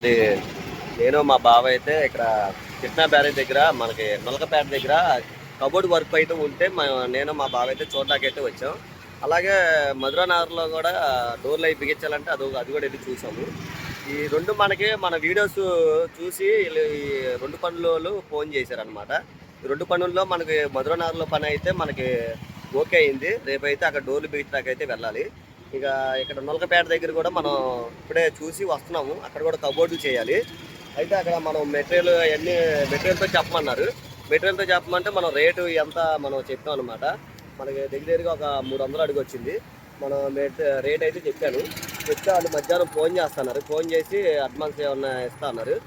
అది నేను మా బావ అయితే ఇక్కడ కృష్ణా బ్యారేజ్ దగ్గర మనకి నొలకపేట దగ్గర కబోర్డ్ వర్క్ అయితే ఉంటే నేను మా బావ అయితే చూడడానికైతే వచ్చాం. అలాగే మధురా నగర్లో కూడా డోర్లు అవి బిగించాలంటే అది కూడా వెళ్ళి చూసాము. ఈ రెండు మనకి మన వీడియోస్ చూసి ఈ రెండు పనులు ఫోన్ చేశారనమాట. ఈ రెండు పనుల్లో మనకి మధురా నగర్లో పని అయితే మనకి ఓకే అయింది. రేపైతే అక్కడ డోర్లు బిగించడానికైతే వెళ్ళాలి. ఇక ఇక్కడ నొలకపేట దగ్గర కూడా మనం ఇప్పుడే చూసి వస్తున్నాము. అక్కడ కూడా కబోర్డు చేయాలి. అయితే అక్కడ మనం మెటీరియల్తో చెప్పమన్నారు. మెటీరియల్తో చెప్పమంటే మనం రేటు ఎంత మనం చెప్పాం అనమాట. మనకి దగ్గరగా ఒక 300 అడుగు వచ్చింది. మనం రేట్ అయితే చెప్పాను. చెప్తే వాళ్ళు మధ్యాహ్నం ఫోన్ చేస్తున్నారు. ఫోన్ చేసి అడ్వాన్స్ ఏమన్నా ఇస్తా అన్నారు.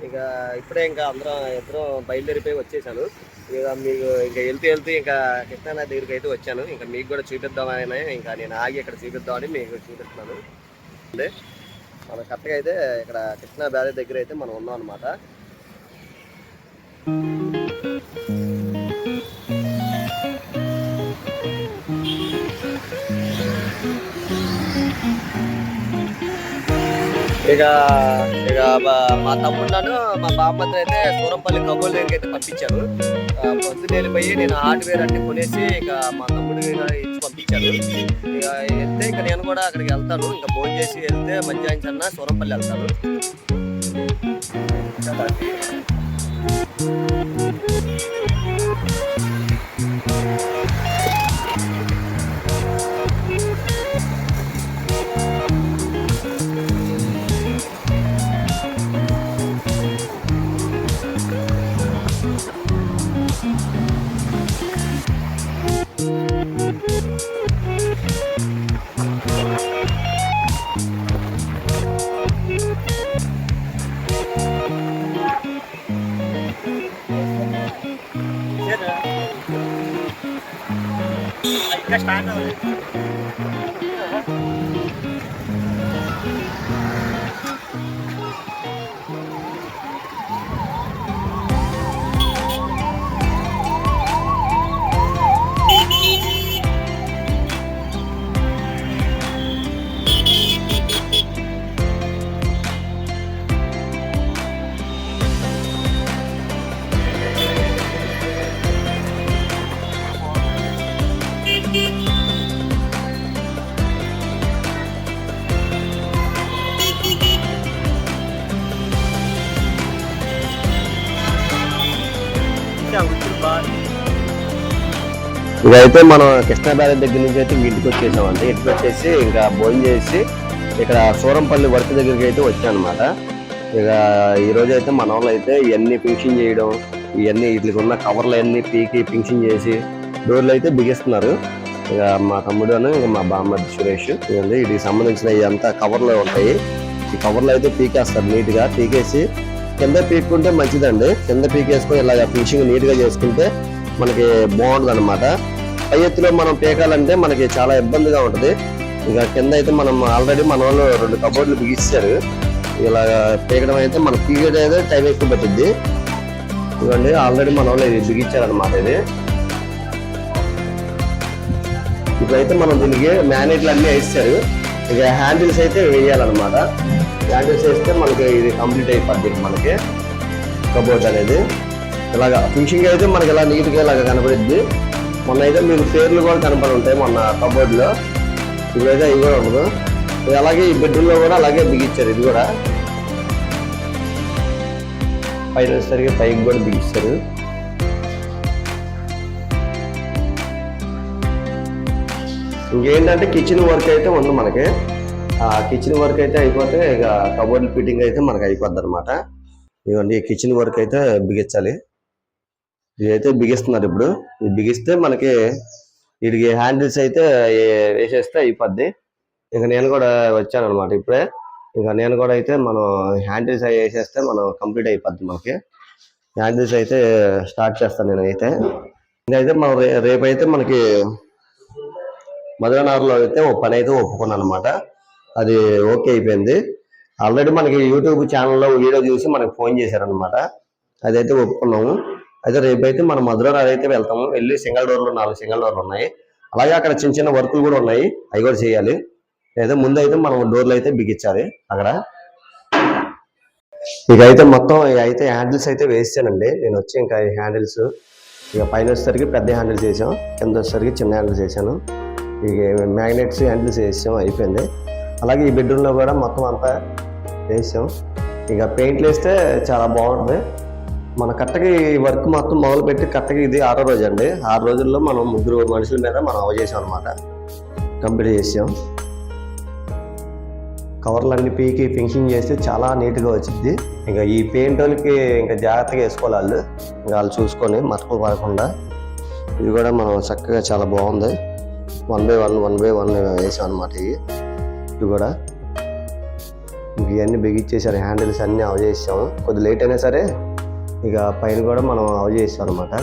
ఇక ఇప్పుడే ఇంకా ఇద్దరం బయలుదేరిపోయి వచ్చేసాను. ఇక మీకు ఇంకా వెళ్తూ ఇంకా కృష్ణానది దగ్గరికి అయితే వచ్చాను. ఇంకా మీకు కూడా చూపిద్దామని ఇంకా నేను ఆగి ఇక్కడ చూపిద్దామని మీకు చూపిస్తున్నాను. మనం కరెక్ట్గా అయితే ఇక్కడ కృష్ణా బ్యారేజ్ దగ్గర అయితే మనం ఉన్నాం అనమాట. ఇక ఇక మా తమ్ముడున్నాను మా బామ్మతో అయితే సూరంపల్లి కబోల్ దగ్గరికి అయితే పంపించాను. పొద్దున్న వెళ్ళిపోయి నేను హార్డ్వేర్ అన్ని కొనేసి ఇక మా తమ్ముడు ఇచ్చి పంపించాను. ఇక వెళ్తే ఇక నేను కూడా అక్కడికి వెళ్తాను. ఇంకా భోజనం చేసి వెళ్తే మధ్యాహ్నం సూరంపల్లి వెళ్తాను. ఇంకా స్టార్ట్ అవ్వలేదు. ఇదైతే మనం కృష్ణా బ్యారేజ్ దగ్గర నుంచి అయితే ఇంటికి వచ్చేసామంటే. ఇంటికి వచ్చేసి ఇంకా భోజనం చేసి ఇక్కడ సూరంపల్లి వర్క్ దగ్గరికి అయితే వచ్చానమాట. ఇక ఈరోజు అయితే మన వాళ్ళు అయితే ఇవన్నీ పింక్షన్ చేయడం, ఇవన్నీ వీటికి ఉన్న కవర్లు అన్నీ పీకి పింక్షన్ చేసి డోర్లు అయితే బిగిస్తున్నారు. ఇక మా తమ్ముడు అని మా బామ్మది సురేష్ ఇదండి వీటికి సంబంధించిన ఇదంతా కవర్లు ఉంటాయి. ఈ కవర్లు అయితే పీకేస్తారు నీట్గా. పీకేసి కింద పీక్కుంటే మంచిదండి. కింద పీకేసుకొని ఇలాగ పింక్షన్ నీట్గా చేసుకుంటే మనకి బాగుంటుంది అనమాట. పై ఎత్తులో మనం పీకాలంటే మనకి చాలా ఇబ్బందిగా ఉంటుంది. ఇక కింద అయితే మనం ఆల్రెడీ మన వాళ్ళు 2 కబోర్డులు బిగిస్తారు. ఇలా పీకడం అయితే మన పీకేది అయితే టైం ఎక్కువ పట్టింది. ఇవ్వండి ఆల్రెడీ మన వాళ్ళు ఇది బిగించారనమాట. ఇది ఇప్పుడైతే మనం దీనికి మ్యాగ్నెట్లు అన్నీ వేస్తారు. ఇక హ్యాండిల్స్ అయితే వేయాలన్నమాట. హ్యాండిల్స్ వేస్తే మనకి ఇది కంప్లీట్ అయిపోద్ది. మనకి కబోర్డ్ అనేది ఇలాగా ఫినిషింగ్ అయితే మనకి ఇలా నీట్గా ఇలాగ కనపడుద్ది. మొన్న అయితే మీకు పేర్లు కూడా కనపడి ఉంటాయి మొన్న కబోర్డ్లో. ఇప్పుడైతే ఇవి కూడా ఉండదు. అలాగే ఈ బెడ్రూమ్లో కూడా అలాగే బిగించారు. ఇది కూడా పైన సరిగ్గా పైకి కూడా బిగిస్తారు. ఇంకేంటంటే కిచెన్ వర్క్ అయితే ఉంది మనకి. ఆ కిచెన్ వర్క్ అయితే అయిపోతే ఇక కబోర్డ్ ఫిట్టింగ్ అయితే మనకి అయిపోద్ది అనమాట. ఇవ్వండి కిచెన్ వర్క్ అయితే బిగించాలి. ఇదైతే బిగిస్తున్నారు ఇప్పుడు. ఇది బిగిస్తే మనకి వీటికి హ్యాండిల్స్ అయితే వేసేస్తే అయిపోద్ది. ఇంకా నేను కూడా వచ్చాను అనమాట ఇప్పుడే. ఇంకా నేను కూడా అయితే మనం హ్యాండిల్స్ అవి వేసేస్తే మనం కంప్లీట్ అయిపోద్ది. మనకి హ్యాండిల్స్ అయితే స్టార్ట్ చేస్తాను నేను అయితే. ఇంకైతే మనం రేపైతే మనకి మధురనగర్లో అయితే ఓ పని అయితే ఒప్పుకున్నాను అనమాట. అది ఓకే అయిపోయింది. ఆల్రెడీ మనకి యూట్యూబ్ ఛానల్లో వీడియో చూసి మనకి ఫోన్ చేశారనమాట. అదైతే ఒప్పుకున్నాము. అయితే రేపైతే మనం మధురనగర్ అయితే వెళ్తాము. వెళ్ళి సింగిల్ డోర్లు 4 సింగిల్ డోర్లు ఉన్నాయి. అలాగే అక్కడ చిన్న చిన్న వర్కులు కూడా ఉన్నాయి. అవి కూడా చేయాలి. అయితే ముందు అయితే మనం డోర్లు అయితే బిగించాలి అక్కడ. ఇక అయితే మొత్తం ఇక అయితే హ్యాండిల్స్ అయితే వేసానండి. నేను వచ్చి ఇంకా ఈ హ్యాండిల్స్ ఇక పైన వచ్చేసరికి పెద్ద హ్యాండిల్స్ వేసాం, కింద వచ్చేసరికి చిన్న హ్యాండిల్స్ వేసాను. ఇక మ్యాగ్నెట్స్ హ్యాండిల్స్ వేసాం, అయిపోయింది. అలాగే ఈ బెడ్రూమ్లో కూడా మొత్తం అంతా వేసాం. ఇక పెయింట్లు వేస్తే చాలా బాగుంటుంది. మన కరెక్ట్గా ఈ వర్క్ మొత్తం మొదలుపెట్టి కరెక్ట్గా ఇది 6వ రోజు అండి. 6 రోజుల్లో మనం 3 మనుషుల మీద మనం అవజేసాం అనమాట, కంప్లీట్ చేసాం. కవర్లు అన్ని పీకి ఫినిషింగ్ చేస్తే చాలా నీట్గా వచ్చింది. ఇంకా ఈ పెయింట్ వాళ్ళకి ఇంకా జాగ్రత్తగా వేసుకోవాలి వాళ్ళు, ఇంకా వాళ్ళు చూసుకొని మరకలు పడకుండా. ఇది కూడా మనం చక్కగా చాలా బాగుంది. 1 by 1 వేసాం అనమాట. ఇవి కూడా ఇంక ఇవన్నీ బిగిచ్చేసారు, హ్యాండిల్స్ అన్నీ అవజేసాము. కొద్ది లేట్ అయినా సరే ఇక పైన కూడా మనం అవజేసాం అనమాట.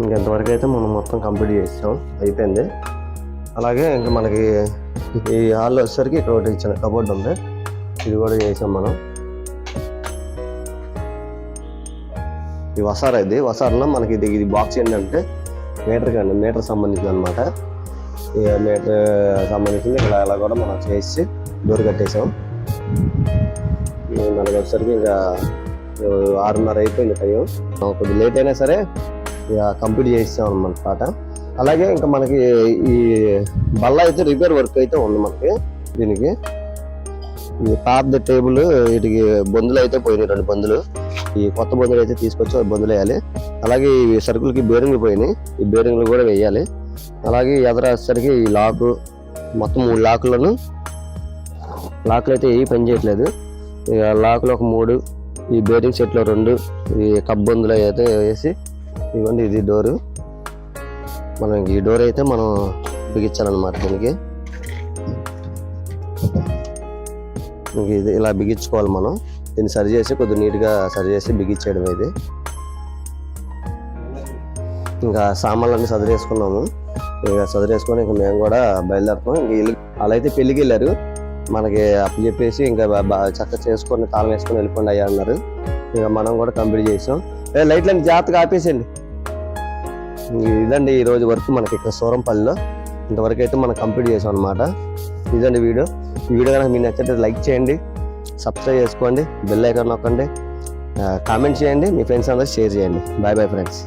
ఇంకెంతవరకు అయితే మనం మొత్తం కంప్లీట్ చేసాం, అయిపోయింది. అలాగే ఇంకా మనకి ఈ హాల్లో వచ్చేసరికి ఇక్కడ ఒకటి ఇచ్చిన కబోర్డ్ ఉంది, ఇది కూడా చేసాం మనం. ఈ వసారా, ఇది వసారాలో మనకి ఇది బాక్స్ ఏంటంటే మీటర్ సంబంధించింది అనమాట. ఇక మీటర్ సంబంధించింది ఇక్కడ అలా కూడా మనం చేసి డోర్ కట్టేసాం. మనకి వచ్చేసరికి ఇంకా 6:30 అయిపోయింది టైం. కొద్దిగా లేట్ అయినా సరే ఇక కంప్లీట్ చేసాం అనమాట. అలాగే ఇంకా మనకి ఈ బల్ల అయితే రిపేర్ వర్క్ అయితే ఉంది మనకి. దీనికి ఈ పాత టేబుల్ వీటికి బొందులు అయితే పోయినాయి, 2 బొందులు. ఈ కొత్త బొందులు అయితే తీసుకొచ్చి బొందులు వేయాలి. అలాగే ఈ సరుకులకి బేరింగ్లు పోయినాయి, ఈ బేరింగ్లు కూడా వేయాలి. అలాగే ఎదరసరికి ఈ లాకు మొత్తం 3 లాకులు అయితే ఏ పని చేయట్లేదు. ఇక లాకులు ఒక 3, ఈ బేరింగ్ సెట్లో 2, ఈ కప్ బొందులు అయితే వేసి ఇవ్వండి. ఇది డోరు, మనం ఈ డోర్ అయితే మనం బిగించాలన్నమాట. దీనికి ఇది ఇలా బిగించుకోవాలి మనం. దీన్ని సరి చేసి కొద్దిగా నీట్గా సరి చేసి బిగించేయడం. ఇది ఇంకా సామాన్లన్నీ సదిరేసుకున్నాము. ఇక సదిరేసుకొని ఇంకా మేము కూడా బయలుదేరుతాం. ఇంక వీళ్ళు వాళ్ళైతే పెళ్ళికి వెళ్ళారు, మనకి అప్పు చెప్పేసి ఇంకా చక్కగా చేసుకొని తాళం వేసుకొని వెళ్ళిపోండి అయ్యా అన్నారు. ఇక మనం కూడా కంప్లీట్ చేసాం. లైట్లన్నీ జాగ్రత్తగా ఆపేసేయండి. ఇదండి ఈరోజు వర్క్ మనకి ఇక్కడ సూరంపల్లిలో. ఇంతవరకు అయితే మనం కంప్లీట్ చేసాం అనమాట. ఇదండి వీడియో. ఈ వీడియో కనుక మీకు నచ్చితే లైక్ చేయండి, సబ్స్క్రైబ్ చేసుకోండి, బెల్ ఐకాన్ నొక్కండి, కామెంట్ చేయండి, మీ ఫ్రెండ్స్ అందరూ షేర్ చేయండి. Bye bye friends.